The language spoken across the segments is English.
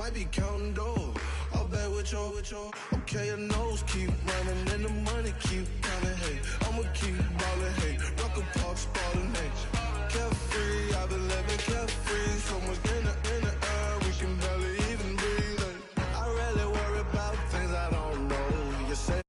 might be counting doors. I'll bet with your, okay, your nose keep running and the money keep coming, hey. I'ma keep ballin', hey. Rock a park, spallin', hey. Carefree, I've been living carefree. So much in the air, we can barely even breathe, hey. I really worry about things I don't know. You say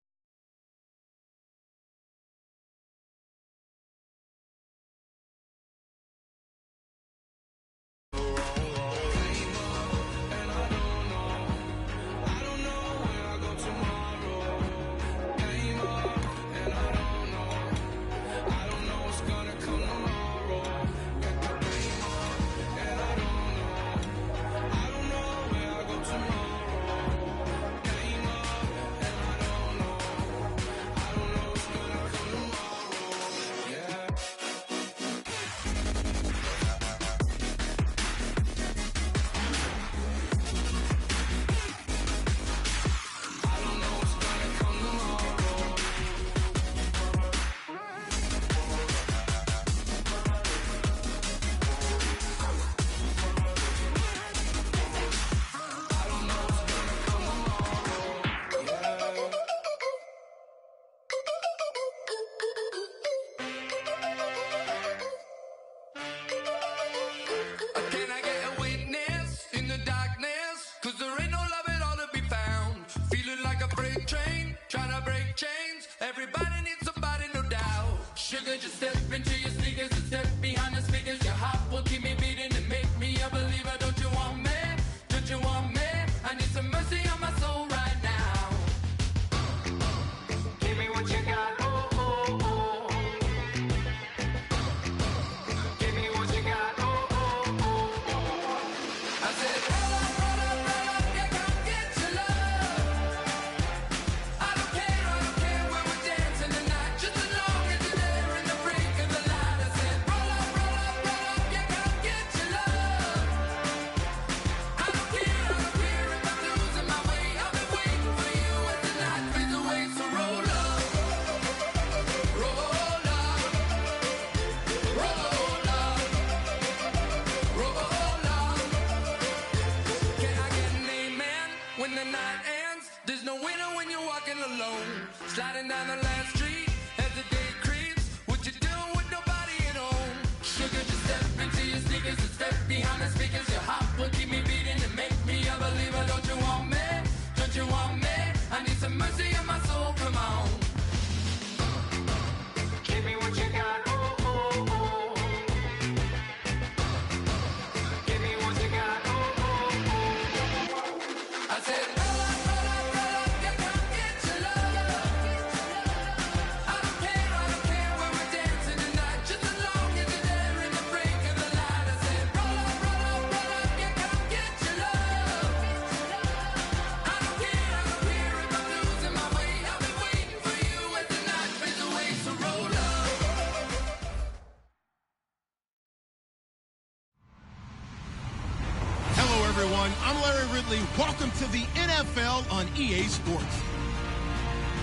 Welcome to the NFL on EA Sports.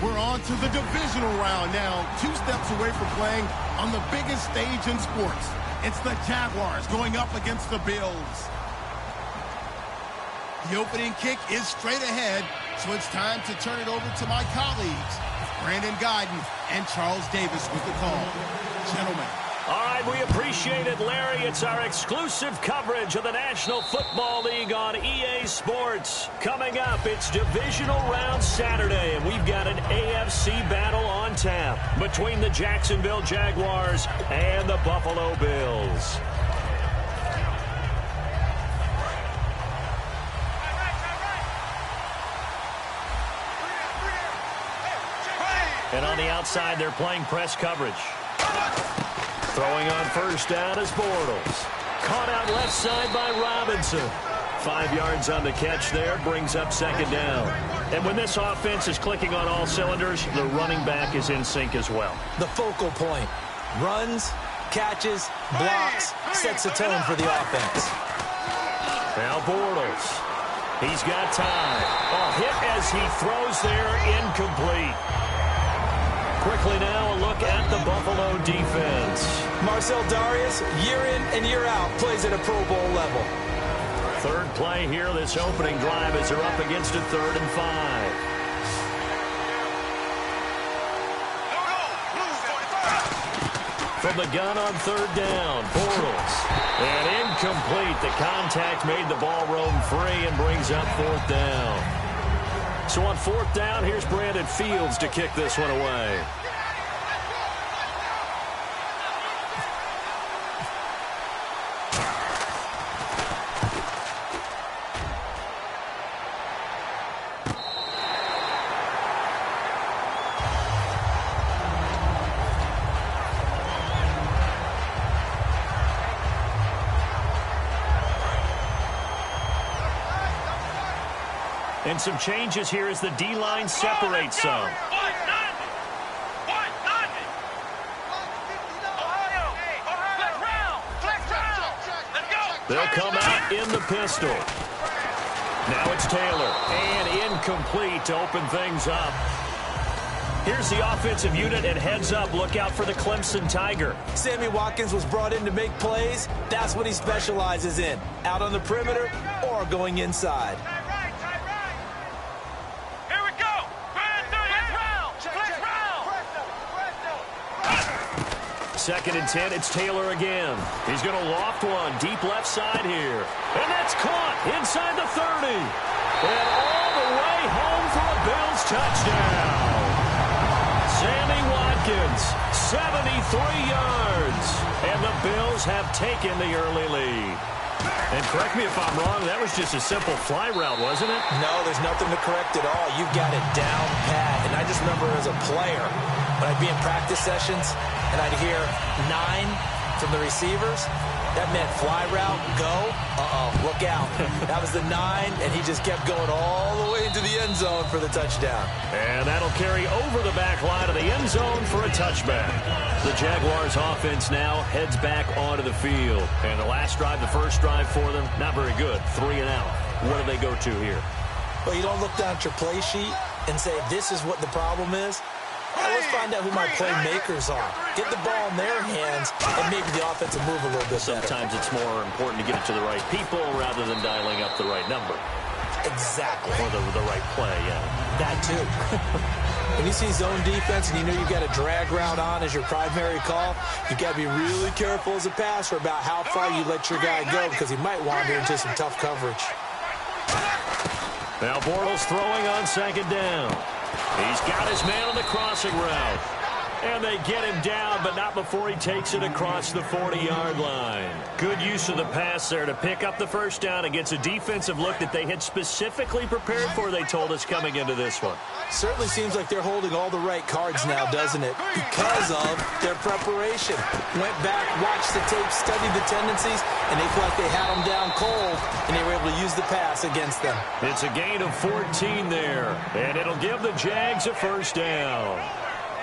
We're on to the divisional round now, 2 steps away from playing on the biggest stage in sports. It's the Jaguars going up against the Bills. The opening kick is straight ahead, so it's time to turn it over to my colleagues, Brandon Guyton and Charles Davis with the call. Gentlemen. All right, we appreciate it, Larry. It's our exclusive coverage of the National Football League on EA Sports. Coming up, it's Divisional Round Saturday, and we've got an AFC battle on tap between the Jacksonville Jaguars and the Buffalo Bills. And on the outside, they're playing press coverage. Throwing on first down is Bortles. Caught out left side by Robinson. 5 yards on the catch there, brings up second down. And when this offense is clicking on all cylinders, the running back is in sync as well. The focal point. Runs, catches, blocks, sets the tone for the offense. Now Bortles. He's got time. A hit as he throws there, incomplete. Quickly now, a look at the Buffalo defense. Marcel Darius, year in and year out, plays at a Pro Bowl level. Third play here, this opening drive, as they're up against a 3rd and 5. From the gun on 3rd down, Bortles. And incomplete. The contact made the ball roam free and brings up 4th down. So on 4th down, here's Brandon Fields to kick this one away. And some changes here as the D-line separates some. They'll come out in the pistol. Now it's Taylor. And incomplete to open things up. Here's the offensive unit, and heads up, look out for the Clemson Tiger. Sammy Watkins was brought in to make plays. That's what he specializes in. Out on the perimeter or going inside. 2nd and 10, it's Taylor again. He's going to loft one deep left side here. And that's caught inside the 30. And all the way home for a Bills touchdown. Sammy Watkins, 73 yards. And the Bills have taken the early lead. And correct me if I'm wrong, that was just a simple fly route, wasn't it? No, there's nothing to correct at all. You've got it down pat. And I just remember as a player, when I'd be in practice sessions, and I'd hear 9 from the receivers, that meant fly route, go, look out. That was the 9, and he just kept going all the way into the end zone for the touchdown. And that'll carry over the back line of the end zone for a touchback. The Jaguars offense now heads back onto the field. And the last drive, the first drive for them, not very good. 3 and out. What do they go to here? Well, you don't look down at your play sheet and say, this is what the problem is. Let's find out who my playmakers are. Get the ball in their hands, and maybe the offense will move a little bit better. Sometimes it's more important to get it to the right people rather than dialing up the right number. Exactly. Or the right play, yeah. That too. When you see zone defense and you know you've got a drag route on as your primary call, you've got to be really careful as a passer about how far you let your guy go because he might wander into some tough coverage. Now Bortles throwing on 2nd down. He's got his man on the crossing route. And they get him down, but not before he takes it across the 40-yard line. Good use of the pass there to pick up the first down against a defensive look that they had specifically prepared for, they told us, coming into this one. Certainly seems like they're holding all the right cards now, doesn't it? Because of their preparation. Went back, watched the tape, studied the tendencies, and they felt like they had them down cold, and they were able to use the pass against them. It's a gain of 14 there, and it'll give the Jags a first down.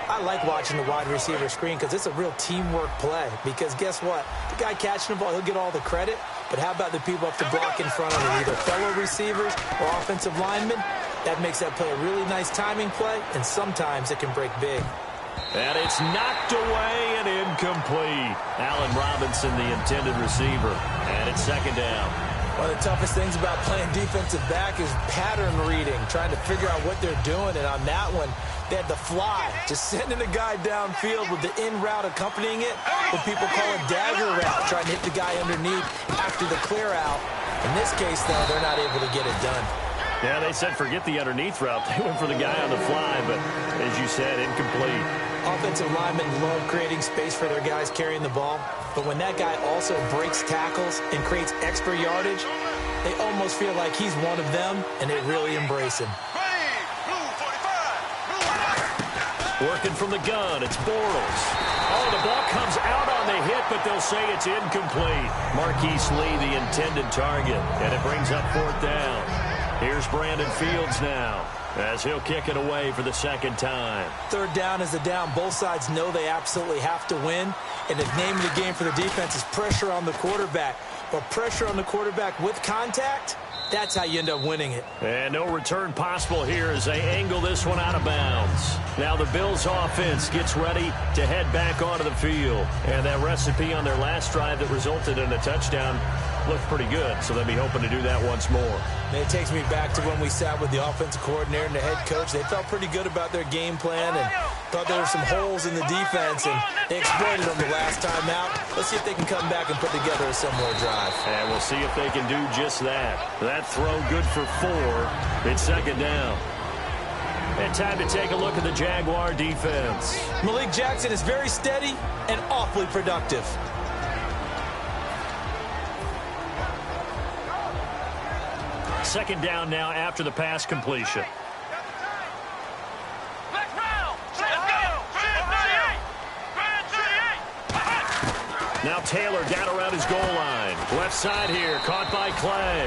I like watching the wide receiver screen because it's a real teamwork play. Because guess what? The guy catching the ball, he'll get all the credit. But how about the people up to block in front of him, either fellow receivers or offensive linemen? That makes that play a really nice timing play, and sometimes it can break big. And it's knocked away and incomplete. Allen Robinson, the intended receiver. And it's 2nd down. One of the toughest things about playing defensive back is pattern reading, trying to figure out what they're doing. And on that one, they had the fly, just sending a guy downfield with the in route accompanying it, what people call a dagger route, trying to hit the guy underneath after the clear out. In this case, though, they're not able to get it done. Yeah, they said forget the underneath route. They went for the guy on the fly, but as you said, incomplete. Offensive linemen love creating space for their guys carrying the ball, but when that guy also breaks tackles and creates extra yardage, they almost feel like he's one of them, and they really embrace him. Working from the gun, it's Bortles. Oh, the ball comes out on the hit, but they'll say it's incomplete. Marquise Lee, the intended target, and it brings up 4th down. Here's Brandon Fields now, as he'll kick it away for the 2nd time. 3rd down is a down. Both sides know they absolutely have to win, and the name of the game for the defense is pressure on the quarterback. But pressure on the quarterback with contact, that's how you end up winning it. And no return possible here as they angle this one out of bounds. Now the Bills offense gets ready to head back onto the field. And that recipe on their last drive that resulted in a touchdown looked pretty good, so they'll be hoping to do that once more. And it takes me back to when we sat with the offensive coordinator and the head coach. They felt pretty good about their game plan and thought there were some holes in the defense, and they exploited them the last time out. Let's see if they can come back and put together a similar drive. And we'll see if they can do just that. That throw good for 4. It's second down. And time to take a look at the Jaguar defense. Malik Jackson is very steady and awfully productive. Second down now after the pass completion. Now Taylor down around his goal line. Left side here, caught by Clay.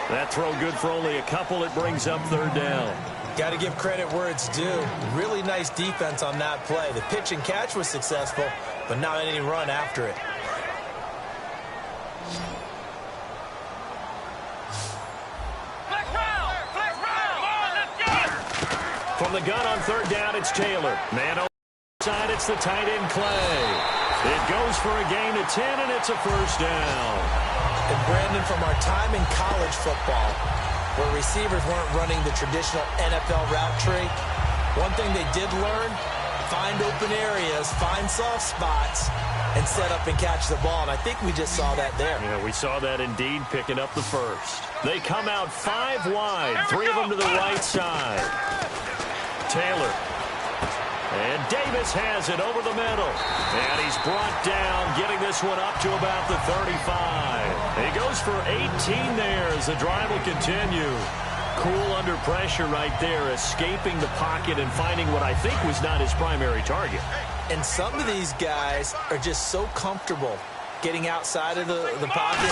That throw good for only a couple. It brings up third down. Got to give credit where it's due. Really nice defense on that play. The pitch and catch was successful, but not any run after it. From the gun on third down, it's Taylor. Man outside, it's the tight end Clay. It goes for a gain of 10, and it's a first down. And Brandon, from our time in college football, where receivers weren't running the traditional NFL route tree, one thing they did learn, find open areas, find soft spots, and set up and catch the ball. And I think we just saw that there. Yeah, we saw that indeed, picking up the first. They come out 5 wide, 3 of them to the right side. Taylor. And Davis has it over the middle. And he's brought down, getting this one up to about the 35. He goes for 18 there as the drive will continue. Cool under pressure right there, escaping the pocket and finding what I think was not his primary target. And some of these guys are just so comfortable getting outside of the pocket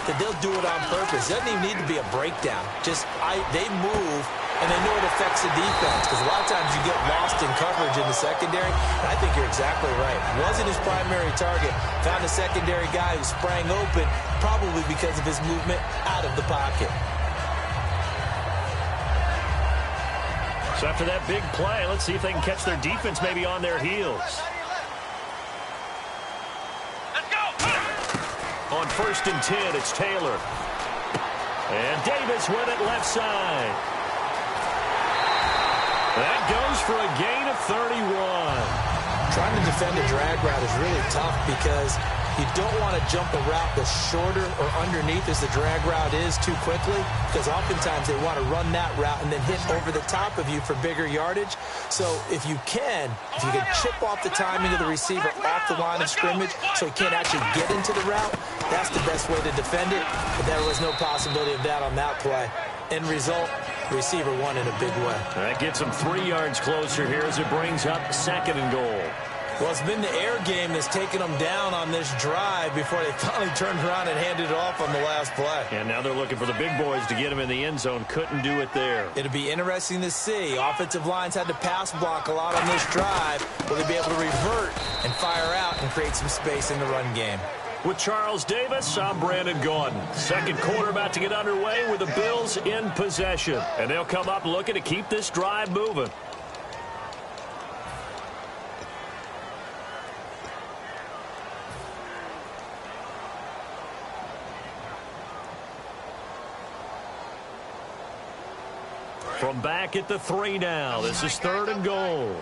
that they'll do it on purpose. It doesn't even need to be a breakdown. Just they move, and they know it affects the defense, because a lot of times you get lost in coverage in the secondary. And I think you're exactly right. Wasn't his primary target. Found a secondary guy who sprang open, probably because of his movement out of the pocket. So after that big play, let's see if they can catch their defense maybe on their heels. On 1st and 10, it's Taylor. And Davis with it left side. That goes for a gain of 31. Trying to defend a drag route is really tough because you don't want to jump a route that's shorter or underneath as the drag route is too quickly, because oftentimes they want to run that route and then hit over the top of you for bigger yardage. So if you can chip off the timing of the receiver off the line of scrimmage so he can't actually get into the route, that's the best way to defend it. But there was no possibility of that on that play. End result, receiver won in a big way. That gets him 3 yards closer here as it brings up 2nd and goal. Well, it's been the air game that's taken them down on this drive before they finally turned around and handed it off on the last play. And now they're looking for the big boys to get him in the end zone. Couldn't do it there. It'll be interesting to see. Offensive lines had to pass block a lot on this drive. Will they be able to revert and fire out and create some space in the run game? With Charles Davis, I'm Brandon Gaudin. Second quarter about to get underway with the Bills in possession. And they'll come up looking to keep this drive moving. From back at the 3 now. This is 3rd and goal.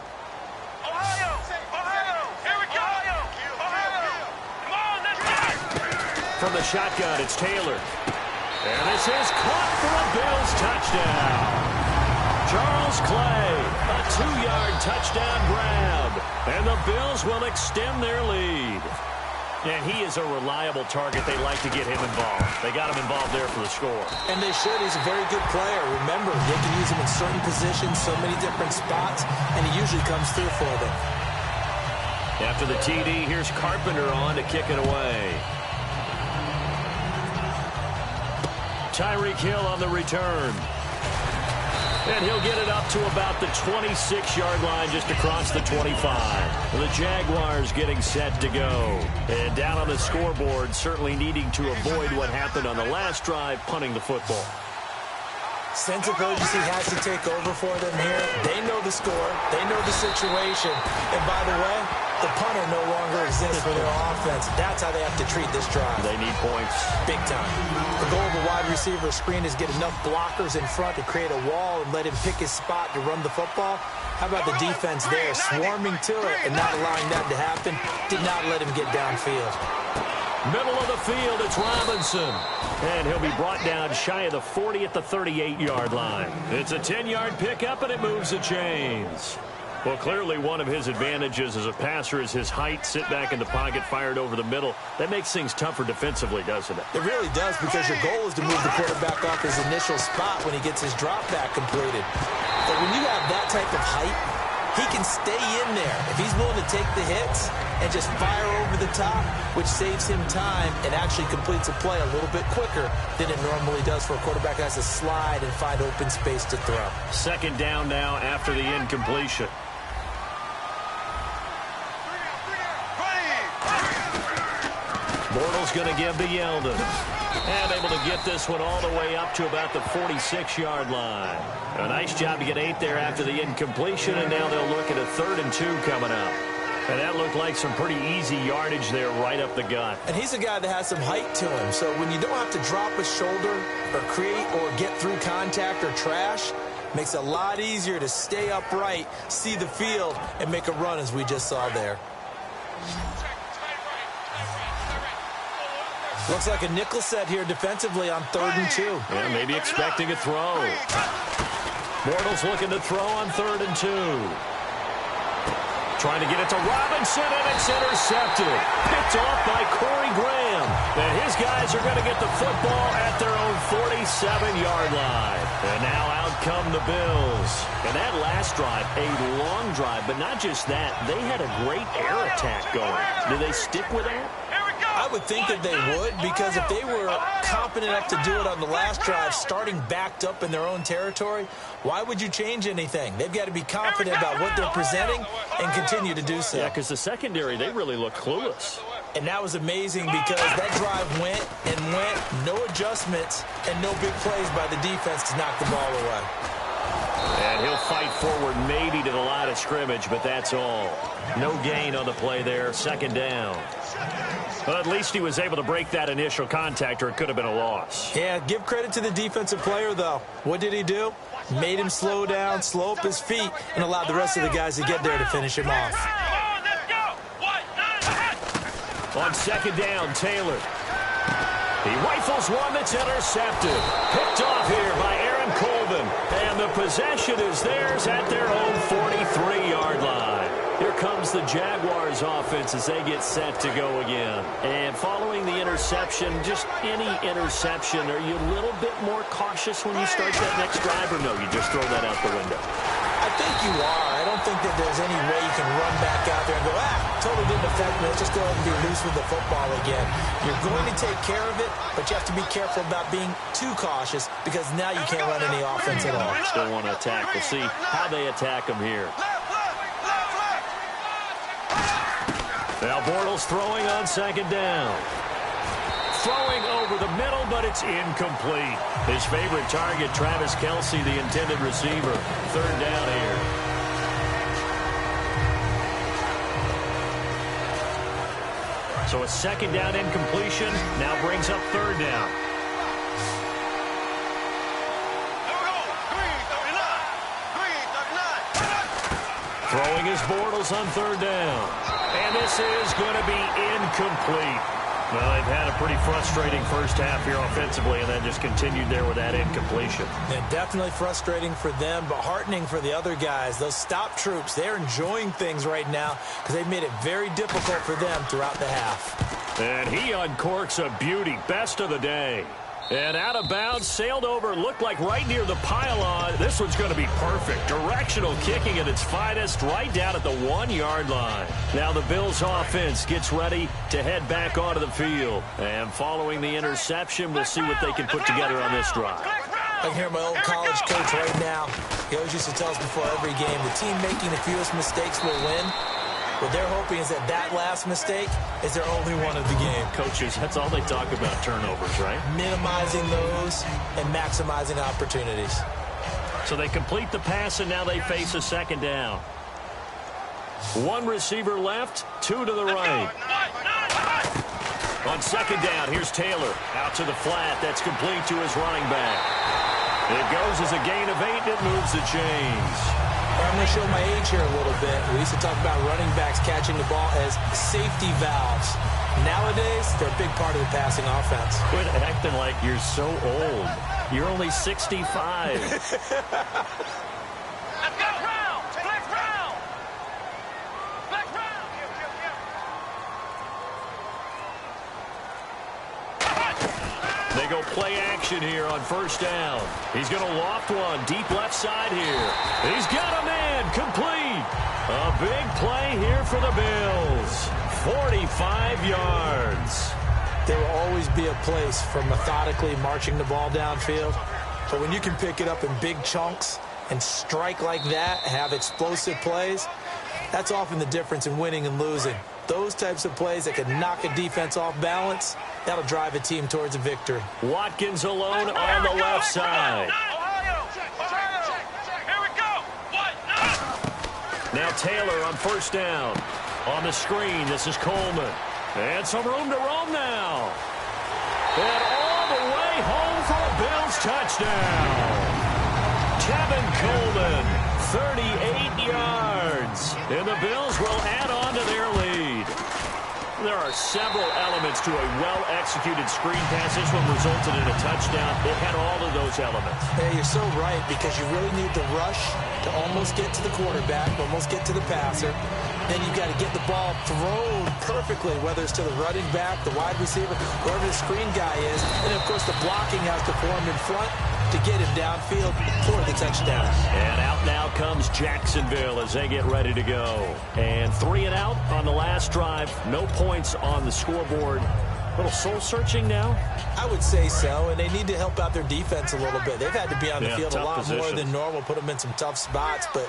From the shotgun, it's Taylor. And this is caught for a Bills touchdown. Charles Clay, a 2-yard touchdown grab. And the Bills will extend their lead. And he is a reliable target. They like to get him involved. They got him involved there for the score. And they should. He's a very good player. Remember, they can use him in certain positions, so many different spots, and he usually comes through for them. After the TD, here's Carpenter on to kick it away. Tyreek Hill on the return. And he'll get it up to about the 26-yard line, just across the 25. The Jaguars getting set to go. And down on the scoreboard, certainly needing to avoid what happened on the last drive, punting the football. Sense of urgency has to take over for them here. They know the score. They know the situation. And by the way, the punter no longer exists for their offense. That's how they have to treat this drive. They need points. Big time. The goal of a wide receiver screen is get enough blockers in front to create a wall and let him pick his spot to run the football. How about the defense there, swarming to it and not allowing that to happen? Did not let him get downfield. Middle of the field, it's Robinson. And he'll be brought down shy of the 40 at the 38-yard line. It's a 10-yard pickup, and it moves the chains. Well, clearly one of his advantages as a passer is his height. Sit back in the pocket, fired over the middle. That makes things tougher defensively, doesn't it? It really does, because your goal is to move the quarterback off his initial spot when he gets his drop back completed. But when you have that type of height, he can stay in there if he's willing to take the hits and just fire over the top, which saves him time and actually completes a play a little bit quicker than it normally does for a quarterback that has to slide and find open space to throw. Second down now after the incompletion. Bortles going to give to Yeldon. And able to get this one all the way up to about the 46-yard line. A nice job to get 8 there after the incompletion, and now they'll look at a 3rd and 2 coming up. And that looked like some pretty easy yardage there right up the gut. And he's a guy that has some height to him, so when you don't have to drop a shoulder or create or get through contact or trash, makes it a lot easier to stay upright, see the field, and make a run as we just saw there. Looks like a nickel set here defensively on 3rd and 2. Yeah, maybe expecting a throw. Bortles looking to throw on 3rd and 2. Trying to get it to Robinson, and it's intercepted. Picked off by Corey Graham. And his guys are going to get the football at their own 47-yard line. And now out come the Bills. And that last drive, a long drive, but not just that. They had a great air attack going. Do they stick with that? I would think that they would, because if they were confident enough to do it on the last drive, starting backed up in their own territory, why would you change anything? They've got to be confident about what they're presenting and continue to do so. Yeah, because the secondary, they really look clueless. And that was amazing, because that drive went and went, no adjustments, and no big plays by the defense to knock the ball away. And he'll fight forward maybe to the line of scrimmage, but that's all. No gain on the play there, 2nd down. But at least he was able to break that initial contact, or it could have been a loss. Yeah, give credit to the defensive player, though. What did he do? Made him slow down, slow up his feet, and allowed the rest of the guys to get there to finish him off. On 2nd down, Taylor. He rifles one that's intercepted. Picked off here by Aaron Colvin. And the possession is theirs at their own 43-yard line. Here comes the Jaguars offense as they get set to go again. And following the interception, just any interception, are you a little bit more cautious when you start that next drive, or no, you just throw that out the window? I think you are. I don't think that there's any way you can run back out there and go, totally didn't affect me. Let's just go ahead and be loose with the football again. You're going to take care of it, but you have to be careful about being too cautious, because now you can't run any offense at all. Still want to attack. We'll see how they attack them here. Now Bortles throwing on 2nd down. Throwing over the middle, but it's incomplete. His favorite target, Travis Kelce, the intended receiver. 3rd down here. So a 2nd down incompletion now brings up 3rd down. Throwing his Bortles on 3rd down. And this is going to be incomplete. Well, they've had a pretty frustrating first half here offensively, and then just continued there with that incompletion. Yeah, definitely frustrating for them, but heartening for the other guys. Those stop troops, they're enjoying things right now, because they've made it very difficult for them throughout the half. And he uncorks a beauty. Best of the day. And out of bounds, sailed over, looked like right near the pylon. This one's going to be perfect. Directional kicking at its finest, right down at the 1-yard line. Now the Bills offense gets ready to head back onto the field. And following the interception, we'll see what they can put together on this drive. I can hear my old college coach right now. He always used to tell us before every game, the team making the fewest mistakes will win. What they're hoping is that that last mistake is their only one of the game. Coaches, that's all they talk about, turnovers, right? Minimizing those and maximizing opportunities. So they complete the pass, and now they face a 2nd down. One receiver left, two to the right. On second down, here's Taylor. Out to the flat. That's complete to his running back. It goes as a gain of 8, and it moves the chains. I'm going to show my age here a little bit. We used to talk about running backs catching the ball as safety valves. Nowadays, they're a big part of the passing offense. Quit acting like you're so old. You're only 65. They go play action here on first down. He's going to loft one deep left side here. He's got a man complete. A big play here for the Bills. 45 yards. There will always be a place for methodically marching the ball downfield. But when you can pick it up in big chunks and strike like that, have explosive plays, that's often the difference in winning and losing. Those types of plays that can knock a defense off balance, that'll drive a team towards a victory. Watkins alone on the left side. Now Taylor on first down. On the screen, this is Coleman. And some room to roam now. And all the way home for a Bills touchdown. Kevin Coleman, 38 yards. And the Bills will add on to their lead. There are several elements to a well-executed screen pass. This one resulted in a touchdown. It had all of those elements. Hey, you're so right, because you really need the rush to almost get to the quarterback, almost get to the passer. Then you've got to get the ball thrown perfectly, whether it's to the running back, the wide receiver, whoever the screen guy is. And, of course, the blocking has to form in front to get him downfield for the touchdown. And out now comes Jacksonville as they get ready to go. And 3 and out on the last drive. No points on the scoreboard. A little soul-searching now? I would say so, and they need to help out their defense a little bit. They've had to be on the field a lot more than normal, put them in some tough spots. But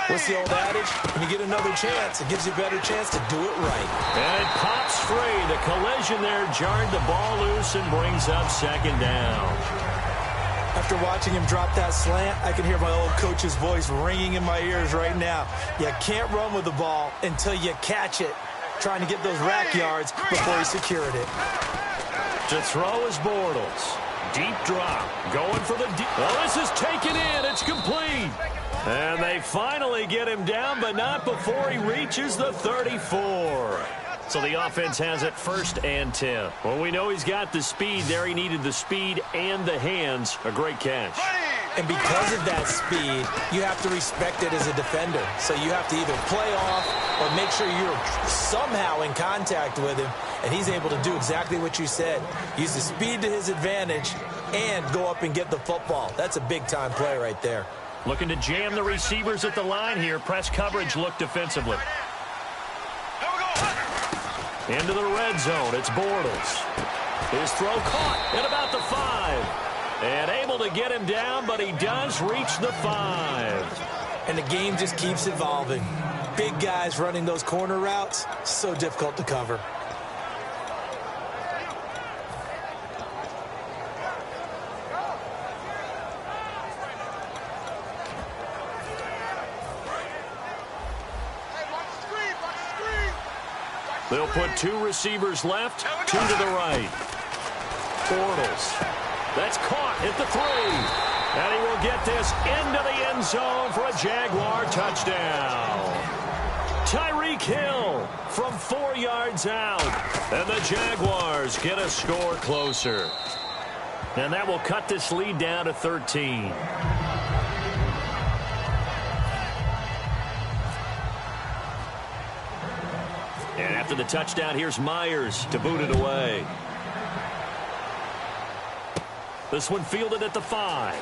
what's the old adage? When you get another chance, it gives you a better chance to do it right. And it pops free. The collision there jarred the ball loose and brings up second down. After watching him drop that slant, I can hear my old coach's voice ringing in my ears right now. You can't run with the ball until you catch it. Trying to get those rack yards before he secured it. To throw is Bortles. Deep drop. Going for the deep. Oh, this is taken in. It's complete. And they finally get him down, but not before he reaches the 34. So the offense has it 1st and 10. Well, we know he's got the speed there. He needed the speed and the hands. A great catch. And because of that speed, you have to respect it as a defender. So you have to either play off or make sure you're somehow in contact with him. And he's able to do exactly what you said. Use the speed to his advantage and go up and get the football. That's a big-time play right there. Looking to jam the receivers at the line here. Press coverage look defensively. Into the red zone. It's Bortles. His throw caught at about the 5. And able to get him down, but he does reach the 5. And the game just keeps evolving. Big guys running those corner routes, so difficult to cover. They'll put 2 receivers left, 2 to the right. Bortles. That's caught at the 3. And he will get this into the end zone for a Jaguar touchdown. Tyreek Hill from 4 yards out. And the Jaguars get a score closer. And that will cut this lead down to 13. And after the touchdown, here's Myers to boot it away. This one fielded at the 5.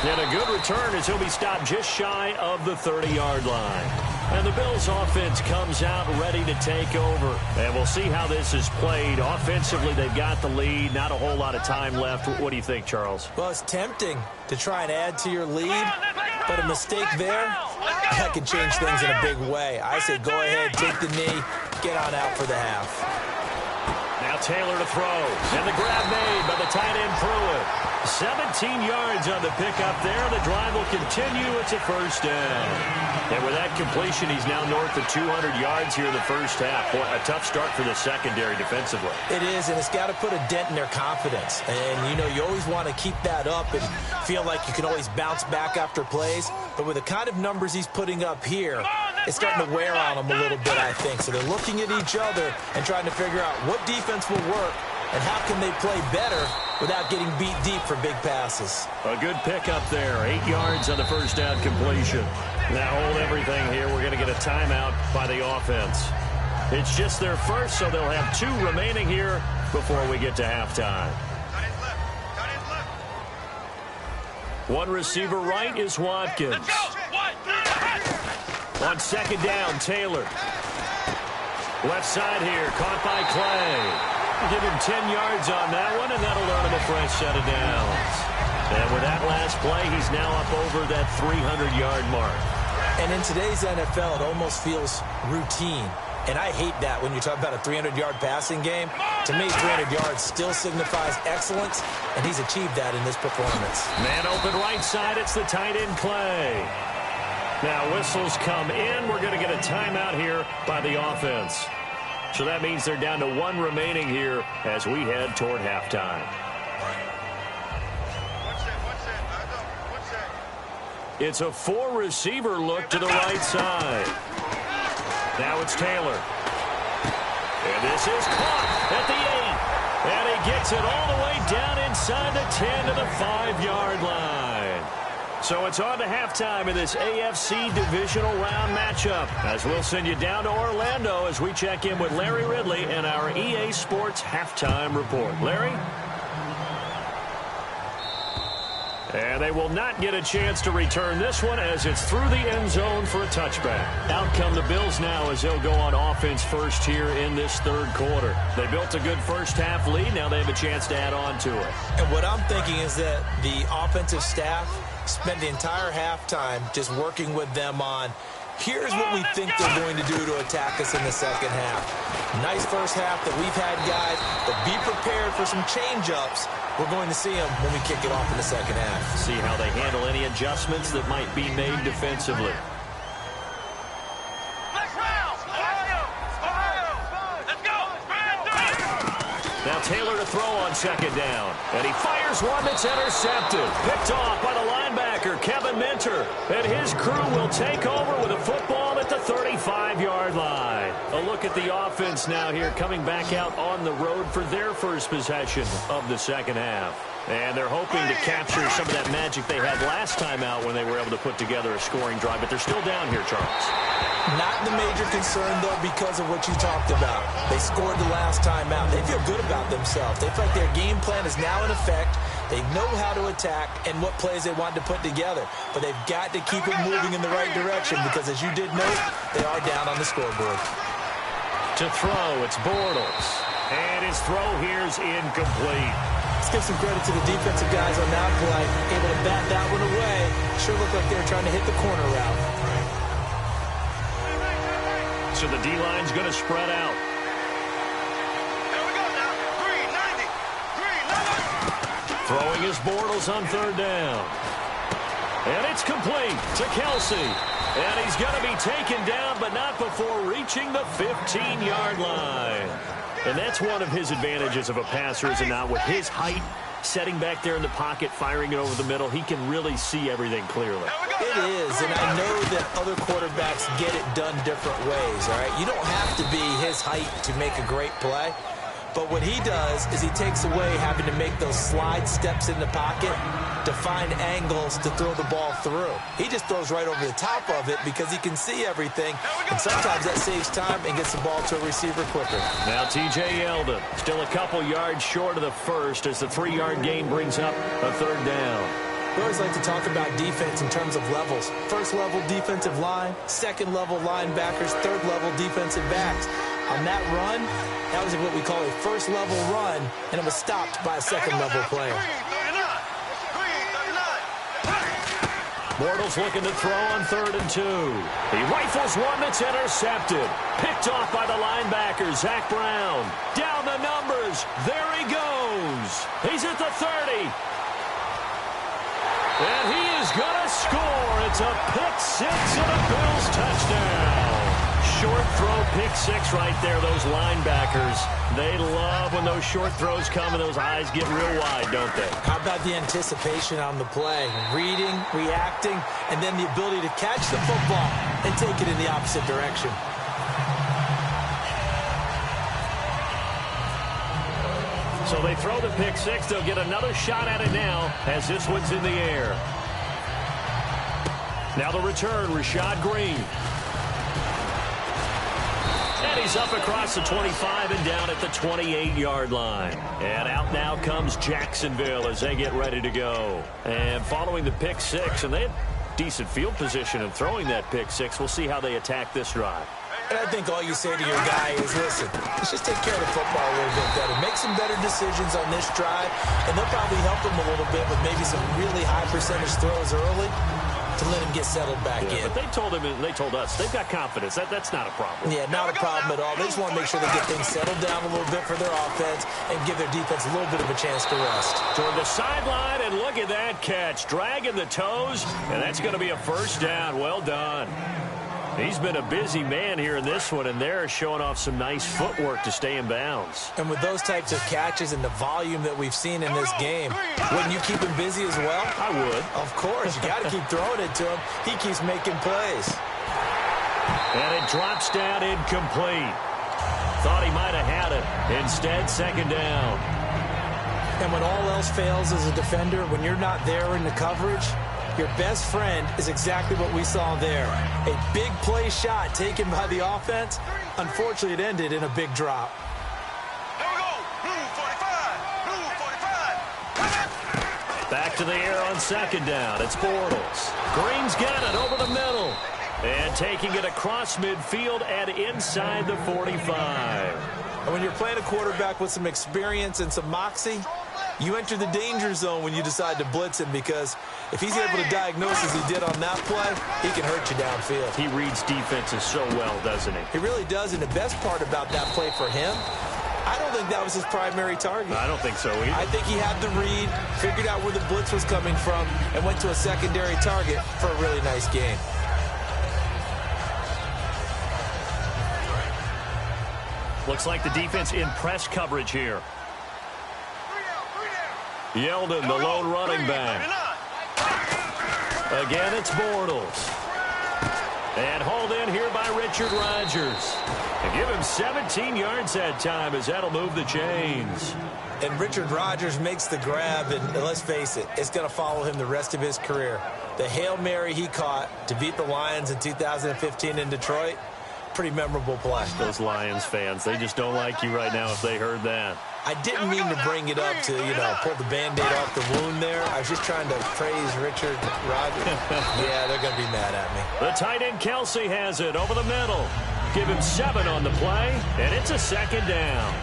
And a good return as he'll be stopped just shy of the 30-yard line. And the Bills offense comes out ready to take over. And we'll see how this is played. Offensively, they've got the lead. Not a whole lot of time left. What do you think, Charles? Well, it's tempting to try and add to your lead, but a mistake there, that could change things in a big way. I say go ahead, take the knee, get on out for the half. Now Taylor to throw. And the grab made by the tight end Pruitt. 17 yards on the pickup there. The drive will continue. It's a first down. And with that completion, he's now north of 200 yards here in the first half. Boy, a tough start for the secondary defensively. It is, and it's got to put a dent in their confidence. And, you know, you always want to keep that up and feel like you can always bounce back after plays. But with the kind of numbers he's putting up here, it's starting to wear on them a little bit, I think. So they're looking at each other and trying to figure out what defense will work and how can they play better without getting beat deep for big passes. A good pickup there. 8 yards on the first down completion. Now hold everything here. We're going to get a timeout by the offense. It's just their first, so they'll have 2 remaining here before we get to halftime. One receiver right is Watkins. On second down, Taylor. Left side here, caught by Clay. Give him 10 yards on that one, and that'll earn him a fresh set of downs. And with that last play, he's now up over that 300-yard mark. And in today's NFL, it almost feels routine. And I hate that when you talk about a 300-yard passing game. To me, 300 yards still signifies excellence, and he's achieved that in this performance. Man open right side, it's the tight end Clay. Now whistles come in. We're going to get a timeout here by the offense. So that means they're down to 1 remaining here as we head toward halftime. It's a 4-receiver look to the right side. Now it's Taylor. And this is caught at the 8. And he gets it all the way down inside the 10 to the 5-yard line. So it's on to halftime in this AFC divisional round matchup, as we'll send you down to Orlando as we check in with Larry Ridley and our EA Sports halftime report. Larry? And they will not get a chance to return this one as it's through the end zone for a touchback. Out come the Bills now as they'll go on offense first here in this third quarter. They built a good first half lead. Now they have a chance to add on to it. And what I'm thinking is that the offensive staff spent the entire halftime just working with them on, here's what we think they're going to do to attack us in the second half. Nice first half that we've had, guys, but be prepared for some change-ups. We're going to see them when we kick it off in the second half. See how they handle any adjustments that might be made defensively. Now Taylor to throw on second down. And he fires one that's intercepted. Picked off by the linebacker, Kevin Minter. And his crew will take over with a football at the 35-yard line. A look at the offense now here, coming back out on the road for their first possession of the second half. And they're hoping to capture some of that magic they had last time out when they were able to put together a scoring drive. But they're still down here, Charles. Not the major concern, though, because of what you talked about. They scored the last time out. They feel good about themselves. They feel like their game plan is now in effect. They know how to attack and what plays they want to put together. But they've got to keep it moving in the right direction because, as you did note, they are down on the scoreboard. To throw, it's Bortles. And his throw here's incomplete. Let's give some credit to the defensive guys on that play. Able to bat that one away. Sure looked like they were trying to hit the corner route. So the D-line's going to spread out. Here we go now. 390. Throwing his Bortles on third down. And it's complete to Kelsey. And he's going to be taken down, but not before reaching the 15-yard line. And that's one of his advantages of a passer, is it not? With his height, setting back there in the pocket, firing it over the middle, he can really see everything clearly. It is, and I know that other quarterbacks get it done different ways, all right? You don't have to be his height to make a great play. But what he does is he takes away having to make those slide steps in the pocket to find angles to throw the ball through. He just throws right over the top of it because he can see everything, and sometimes that saves time and gets the ball to a receiver quicker. Now T.J. Yeldon still a couple yards short of the first as the 3-yard gain brings up a third down. We always like to talk about defense in terms of levels. First level defensive line, second level linebackers, third level defensive backs. On that run, that was what we call a first level run, and it was stopped by a second level player. Bortles looking to throw on 3rd and 2. He rifles one that's intercepted. Picked off by the linebacker, Zach Brown. Down the numbers. There he goes. He's at the 30. is going to score. It's a pick six and a Bills touchdown. Short throw pick six right there. Those linebackers, they love when those short throws come and those eyes get real wide, don't they? How about the anticipation on the play? Reading, reacting, and then the ability to catch the football and take it in the opposite direction. So they throw the pick six. They'll get another shot at it now as this one's in the air. Now the return, Rashad Green. And he's up across the 25 and down at the 28-yard line. And out now comes Jacksonville as they get ready to go. And following the pick six, and they had decent field position in throwing that pick six. We'll see how they attack this drive. And I think all you say to your guy is, listen, let's just take care of the football a little bit better. Make some better decisions on this drive, and they'll probably help him a little bit with maybe some really high percentage throws early to let him get settled back in. But they told him, and they told us, they've got confidence. That's not a problem. Yeah, not a problem at all. They just want to make sure they get things settled down a little bit for their offense and give their defense a little bit of a chance to rest. Toward the sideline, and look at that catch. Dragging the toes, and that's going to be a first down. Well done. He's been a busy man here in this one, and they're showing off some nice footwork to stay in bounds. And with those types of catches and the volume that we've seen in this game, wouldn't you keep him busy as well? I would. Of course. You got to keep throwing it to him. He keeps making plays. And it drops down incomplete. Thought he might have had it. Instead, second down. And when all else fails as a defender, when you're not there in the coverage, your best friend is exactly what we saw there. A big play shot taken by the offense. Unfortunately, it ended in a big drop. Here we go. Blue 45. Blue 45. Back to the air on second down. It's Bortles. Green's got it over the middle. And taking it across midfield and inside the 45. And when you're playing a quarterback with some experience and some moxie, you enter the danger zone when you decide to blitz him, because if he's able to diagnose as he did on that play, he can hurt you downfield. He reads defenses so well, doesn't he? He really does, and the best part about that play for him, I don't think that was his primary target. I don't think so either. I think he had the read, figured out where the blitz was coming from, and went to a secondary target for a really nice game. Looks like the defense in press coverage here. Yeldon, the lone running back. Again, it's Bortles. And hauled in here by Richard Rodgers. And give him 17 yards that time, as that'll move the chains. And Richard Rodgers makes the grab, and let's face it, it's going to follow him the rest of his career. The Hail Mary he caught to beat the Lions in 2015 in Detroit, pretty memorable play. Those Lions fans, they just don't like you right now if they heard that. I didn't mean to bring it up to, pull the Band-Aid off the wound there. I was just trying to praise Richard Rodgers. Yeah, they're going to be mad at me. The tight end Kelsey has it over the middle. Give him 7 on the play, and it's a second down.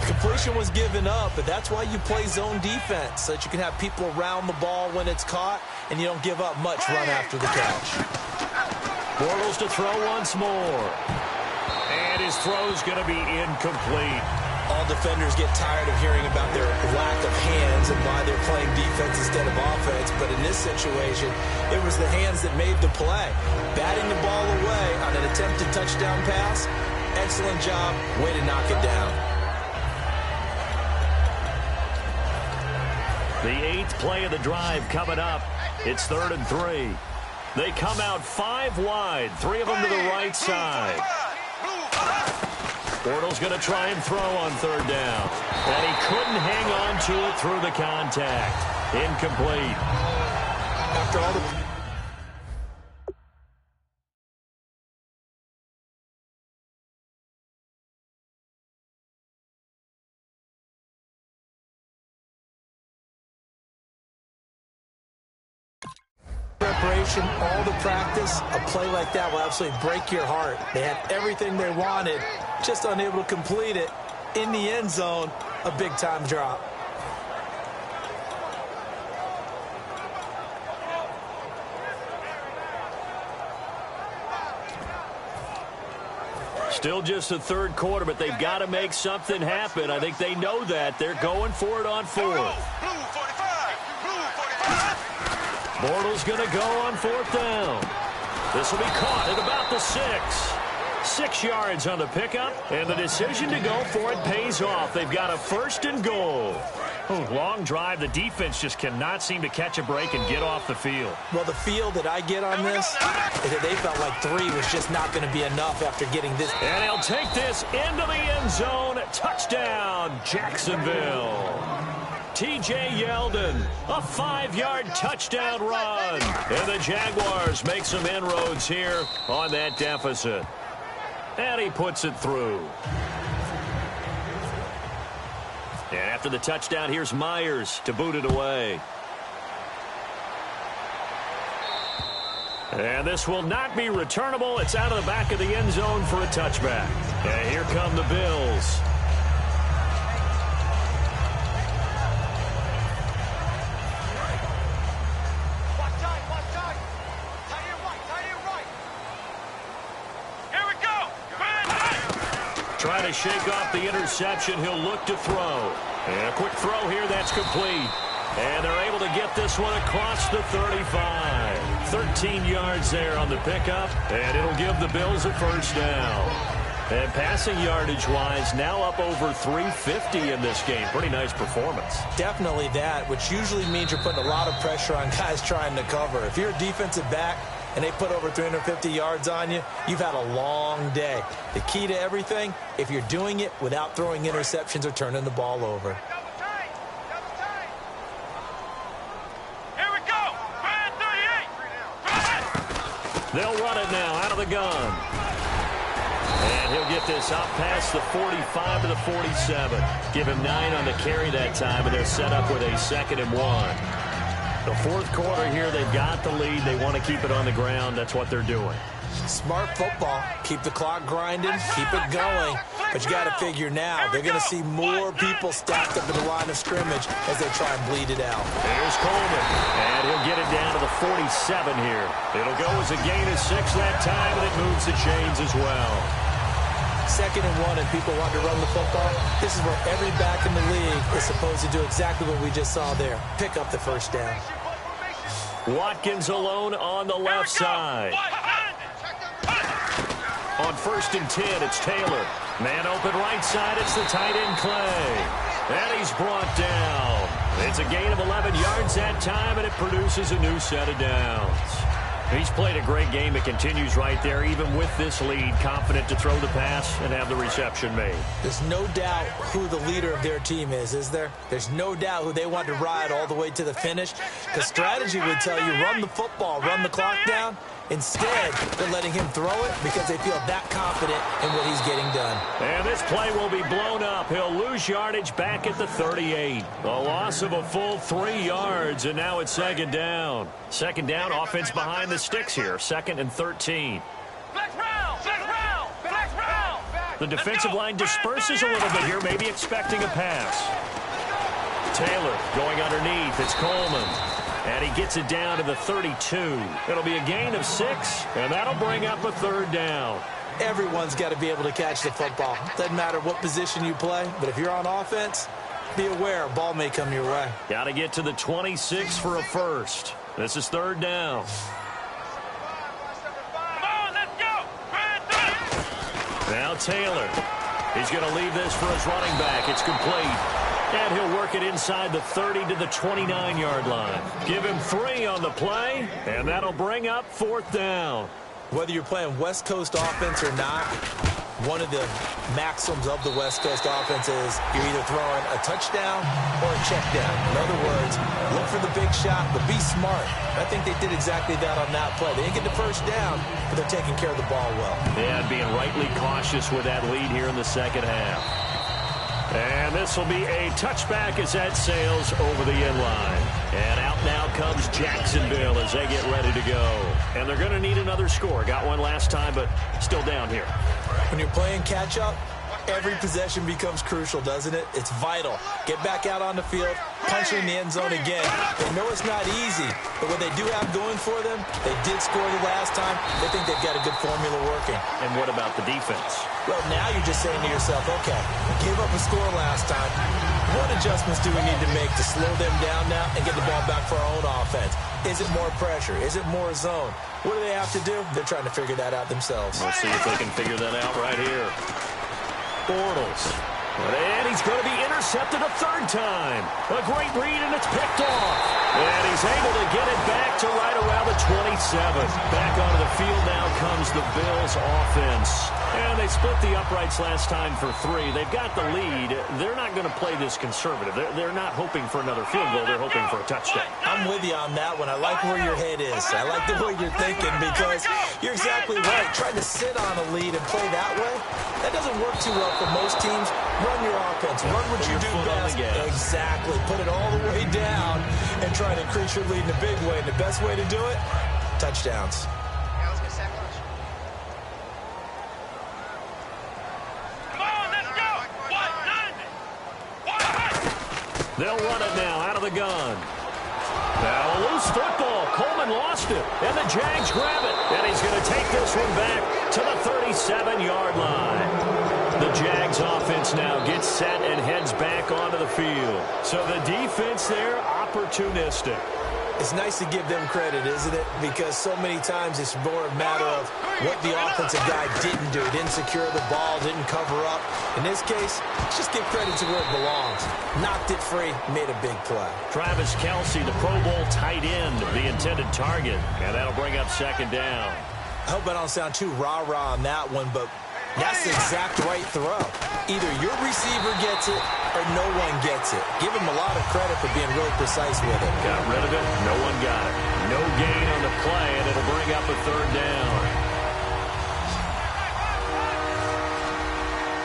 Completion was given up, but that's why you play zone defense, so that you can have people around the ball when it's caught, and you don't give up much run after the catch. Bortles to throw once more. And his throw's going to be incomplete. All defenders get tired of hearing about their lack of hands and why they're playing defense instead of offense. But in this situation, it was the hands that made the play. Batting the ball away on an attempted touchdown pass. Excellent job. Way to knock it down. The 8th play of the drive coming up. It's 3rd and 3. They come out 5 wide, 3 of them to the right side. Bortles going to try and throw on 3rd down. And he couldn't hang on to it through the contact. Incomplete. After all the preparation, all the practice, a play like that will absolutely break your heart. They had everything they wanted, just unable to complete it. In the end zone, a big-time drop. Still just the 3rd quarter, but they've got to make something happen. I think they know that. They're going for it on 4th. Bortles going to go on 4th down. This will be caught at about the 6. 6 yards on the pickup, and the decision to go for it pays off. They've got a 1st and goal. Long drive. The defense just cannot seem to catch a break and get off the field. Well, the feel that I get on this is that they felt like 3 was just not going to be enough after getting this. And he'll take this into the end zone. Touchdown, Jacksonville. T.J. Yeldon, a 5-yard touchdown run. And the Jaguars make some inroads here on that deficit. And he puts it through. And after the touchdown, here's Myers to boot it away. And this will not be returnable. It's out of the back of the end zone for a touchback. And here come the Bills. Trying to shake off the interception. He'll look to throw. And a quick throw here. That's complete. And they're able to get this one across the 35. 13 yards there on the pickup. And it'll give the Bills a 1st down. And passing yardage-wise, now up over 350 in this game. Pretty nice performance. Definitely that, which usually means you're putting a lot of pressure on guys trying to cover. If you're a defensive back and they put over 350 yards on you, you've had a long day. The key to everything, if you're doing it without throwing interceptions or turning the ball over. Here we go. 38. They'll run it now out of the gun. And he'll get this up past the 45 to the 47. Give him 9 on the carry that time, and they're set up with a 2nd and 1. The 4th quarter here, they've got the lead. They want to keep it on the ground. That's what they're doing. Smart football. Keep the clock grinding. Keep it going. But you got to figure now, they're going to see more people stacked up in the line of scrimmage as they try and bleed it out. Here's Coleman. And he'll get it down to the 47 here. It'll go as a gain of 6 that time, and it moves the chains as well. 2nd and 1 and people want to run the football. This is where every back in the league is supposed to do exactly what we just saw there. Pick up the 1st down. Watkins alone on the left side. On 1st and 10, it's Taylor. Man open right side, it's the tight end Clay. And he's brought down. It's a gain of 11 yards that time, and it produces a new set of downs. He's played a great game. It continues right there, even with this lead, confident to throw the pass and have the reception made. There's no doubt who the leader of their team is there? There's no doubt who they want to ride all the way to the finish. The strategy would tell you, run the football, run the clock down. Instead, they're letting him throw it because they feel that confident in what he's getting done. And this play will be blown up. He'll lose yardage back at the 38. A loss of a full 3 yards, and now it's 2nd down. 2nd down, offense behind the sticks here. 2nd and 13. The defensive line disperses a little bit here, maybe expecting a pass. Taylor going underneath. It's Coleman. And he gets it down to the 32. It'll be a gain of 6, and that'll bring up a 3rd down. Everyone's got to be able to catch the football. Doesn't matter what position you play, but if you're on offense, be aware a ball may come your way. Got to get to the 26 for a 1st. This is 3rd down. Come on, let's go. Now Taylor. He's going to leave this for his running back. It's complete. And he'll work it inside the 30 to the 29-yard line. Give him 3 on the play, and that'll bring up 4th down. Whether you're playing West Coast offense or not, one of the maxims of the West Coast offense is you're either throwing a touchdown or a check down. In other words, look for the big shot, but be smart. I think they did exactly that on that play. They didn't get the 1st down, but they're taking care of the ball well. Yeah, being rightly cautious with that lead here in the 2nd half. And this will be a touchback as that sails over the end line. And out now comes Jacksonville as they get ready to go. And they're going to need another score. Got one last time, but still down here. When you're playing catch-up, every possession becomes crucial, doesn't it? It's vital. Get back out on the field, punch in the end zone again. They know it's not easy, but what they do have going for them, they did score the last time. They think they've got a good formula working. And what about the defense? Well, now you're just saying to yourself, okay, we gave up a score last time. What adjustments do we need to make to slow them down now and get the ball back for our own offense? offense? Is it more pressure? Is it more zone? What do they have to do? They're trying to figure that out themselves. We'll see if they can figure that out right here. Bortles. And he's going to be intercepted a third time. A great read, and it's picked off. And he's able to get it back to right around the 27. Back onto the field now comes the Bills offense. And they split the uprights last time for 3. They've got the lead. They're not going to play this conservative. They're not hoping for another field goal. They're hoping for a touchdown. I'm with you on that one. I like where your head is. I like the way you're thinking because you're exactly right. Trying to sit on a lead and play that way, that doesn't work too well for most teams. Run your offense. Run what you do best. Exactly. Put it all the way down and try to increase your lead in a big way. And the best way to do it, touchdowns. They'll run it now out of the gun. Now a loose football. Coleman lost it. And the Jags grab it. And he's going to take this one back to the 37-yard line. The Jags offense now gets set and heads back onto the field. So the defense there, opportunistic. It's nice to give them credit, isn't it? Because so many times it's more a matter of what the offensive guy didn't do. Didn't secure the ball, didn't cover up. In this case, just give credit to where it belongs. Knocked it free, made a big play. Travis Kelce, the Pro Bowl tight end, the intended target. And that'll bring up second down. I hope I don't sound too rah-rah on that one, but that's the exact right throw. Either your receiver gets it or no one gets it. Give him a lot of credit for being really precise with it. Got rid of it. No one got it. No gain on the play, and it'll bring up a third down.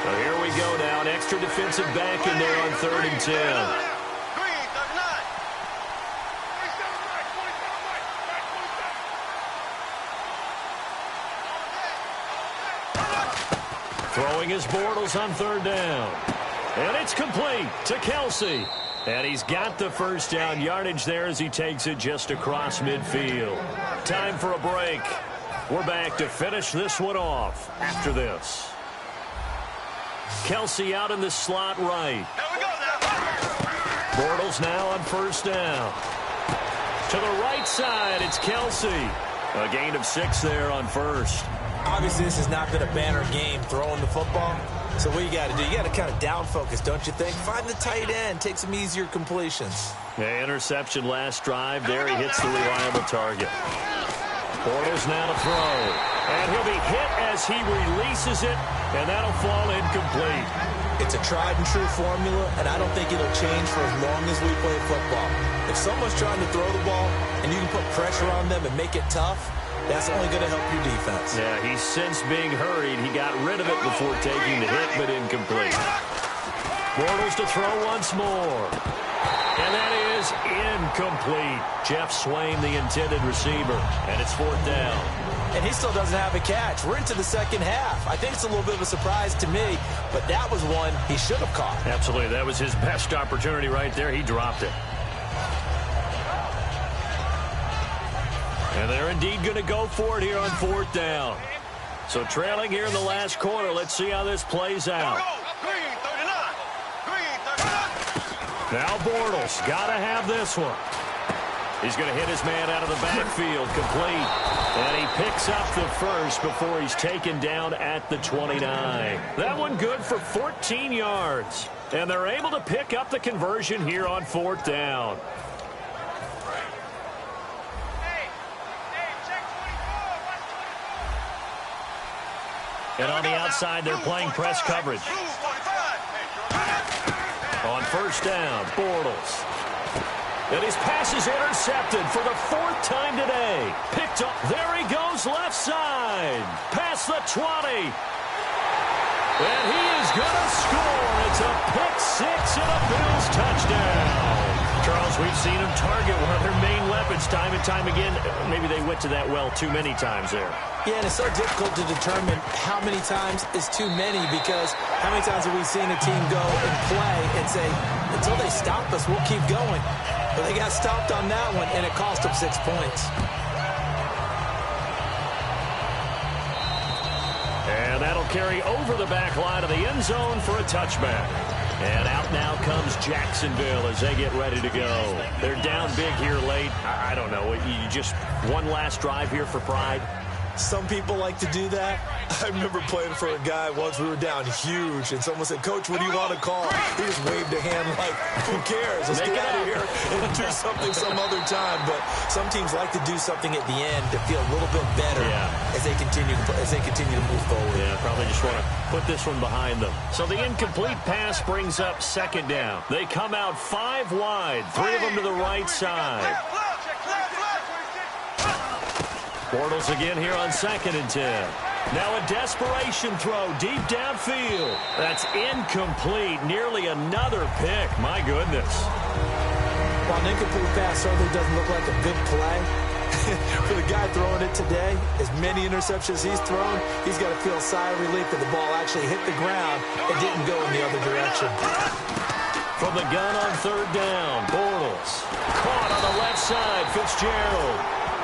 So here we go now. An extra defensive back in there on 3rd and 10. Throwing his Bortles on 3rd down. And it's complete to Kelce. And he's got the first down yardage there as he takes it just across midfield. Time for a break. We're back to finish this one off after this. Kelce out in the slot right. Bortles now on 1st down. To the right side, it's Kelce. A gain of 6 there on 1st. Obviously, this has not been a banner game throwing the football. So what you got to do, you got to kind of down focus, don't you think? Find the tight end, take some easier completions. The interception last drive. There he hits the reliable target. Bortles now to throw. And he'll be hit as he releases it, and that'll fall incomplete. It's a tried and true formula, and I don't think it'll change for as long as we play football. If someone's trying to throw the ball and you can put pressure on them and make it tough, that's only going to help your defense. Yeah, he's since being hurried. He got rid of it before taking the hit, but incomplete. Bortles to throw once more. And that is incomplete. Jeff Swain, the intended receiver, and it's 4th down. And he still doesn't have a catch. We're into the second half. I think it's a little bit of a surprise to me, but that was one he should have caught. Absolutely. That was his best opportunity right there. He dropped it. And they're indeed going to go for it here on 4th down. So trailing here in the last quarter. Let's see how this plays out. Now Bortles got to have this one. He's going to hit his man out of the backfield, complete. And he picks up the first before he's taken down at the 29. That one good for 14 yards. And they're able to pick up the conversion here on 4th down. And on the outside, they're playing press coverage. On 1st down, Bortles. And his pass is intercepted for the 4th time today. Picked up. There he goes, left side. Past the 20. And he is going to score. It's a pick 6 and a Bills touchdown. Charles, we've seen him target one of their main weapons time and time again. Maybe they went to that well too many times there. Yeah, and it's so difficult to determine how many times is too many because how many times have we seen a team go and play and say, until they stop us, we'll keep going. But they got stopped on that one, and it cost them 6 points. And that'll carry over the back line of the end zone for a touchback. And out now comes Jacksonville as they get ready to go. They're down big here late. I don't know. You just one last drive here for pride? Some people like to do that. I remember playing for a guy once. We were down huge, and someone said, "Coach, what do you want to call?" He just waved a hand like, "Who cares? Let's get out of here and do something some other time." But some teams like to do something at the end to feel a little bit better as they continue to move forward. Yeah, probably just want to put this one behind them. So the incomplete pass brings up second down. They come out 5 wide, 3 of them to the right side. Bortles again here on 2nd and 10. Now a desperation throw deep downfield. That's incomplete. Nearly another pick. My goodness. While an incomplete pass certainly doesn't look like a good play, for the guy throwing it today, as many interceptions he's thrown, he's got to feel a sigh of relief that the ball actually hit the ground and didn't go in the other direction. From the gun on 3rd down, Bortles. Caught on the left side, Fitzgerald.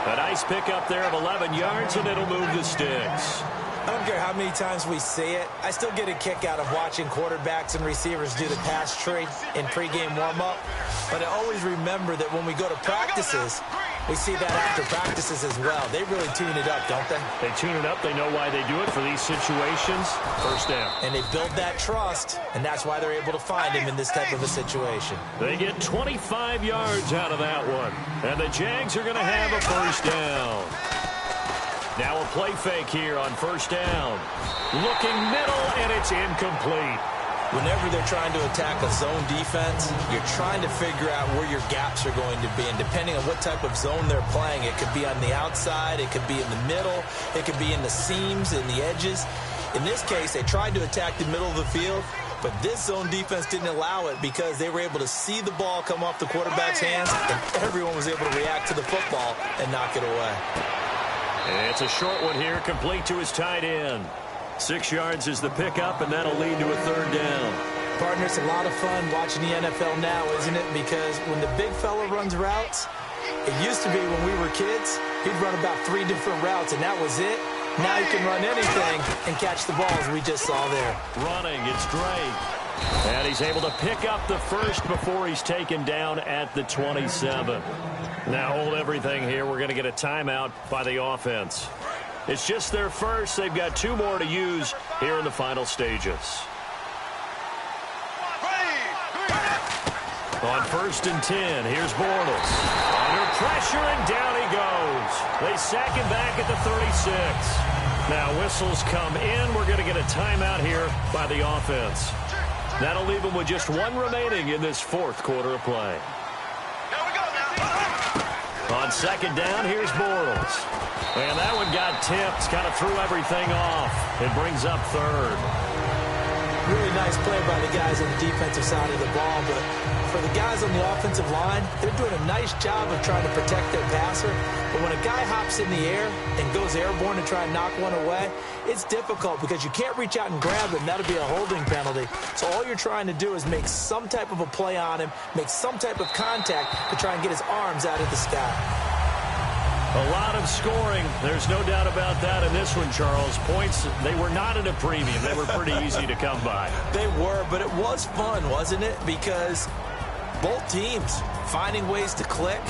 A nice pickup there of 11 yards, and it'll move the sticks. I don't care how many times we see it. I still get a kick out of watching quarterbacks and receivers do the pass tree in pregame warm-up. But I always remember that when we go to practices, we see that after practices as well. They really tune it up, don't they? They tune it up. They know why they do it for these situations. First down. And they build that trust, and that's why they're able to find him in this type of a situation. They get 25 yards out of that one. And the Jags are going to have a first down. Now a play fake here on 1st down. Looking middle, and it's incomplete. Whenever they're trying to attack a zone defense, you're trying to figure out where your gaps are going to be. And depending on what type of zone they're playing, it could be on the outside, it could be in the middle, it could be in the seams and the edges. In this case, they tried to attack the middle of the field, but this zone defense didn't allow it because they were able to see the ball come off the quarterback's hands, and everyone was able to react to the football and knock it away. And it's a short one here, complete to his tight end. 6 yards is the pickup, and that'll lead to a 3rd down. Partner, it's a lot of fun watching the NFL now, isn't it? Because when the big fella runs routes, it used to be when we were kids, he'd run about 3 different routes, and that was it. Now he can run anything and catch the balls we just saw there. Running, it's Drake. And he's able to pick up the first before he's taken down at the 27. Now hold everything here. We're going to get a timeout by the offense. It's just their first. They've got 2 more to use here in the final stages. On 1st and 10, here's Bortles. Under pressure, and down he goes. They sack him back at the 36. Now whistles come in. We're going to get a timeout here by the offense. That'll leave them with just 1 remaining in this 4th quarter of play. On 2nd down, here's Bortles. And that one got tipped, kind of threw everything off. It brings up 3rd. Really nice play by the guys on the defensive side of the ball, but for the guys on the offensive line, they're doing a nice job of trying to protect their passer. But when a guy hops in the air and goes airborne to try and knock one away, it's difficult because you can't reach out and grab him. That'll be a holding penalty. So all you're trying to do is make some type of a play on him, make some type of contact to try and get his arms out of the sky. A lot of scoring. There's no doubt about that in this one, Charles. Points, they were not at a premium. They were pretty easy to come by. They were, but it was fun, wasn't it? Because both teams finding ways to click.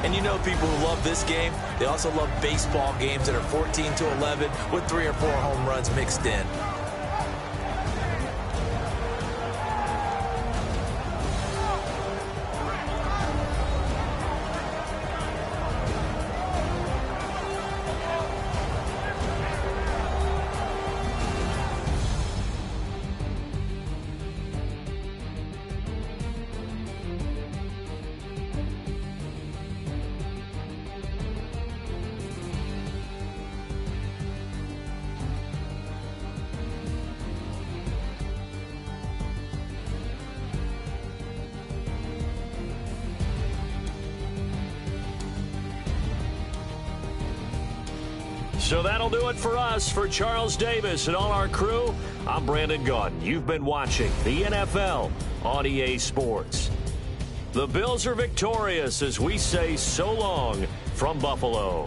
And you know people who love this game, they also love baseball games that are 14-11 with 3 or 4 home runs mixed in. So that'll do it for us. For Charles Davis and all our crew, I'm Brandon Gaudin. You've been watching the NFL on EA Sports. The Bills are victorious as we say so long from Buffalo.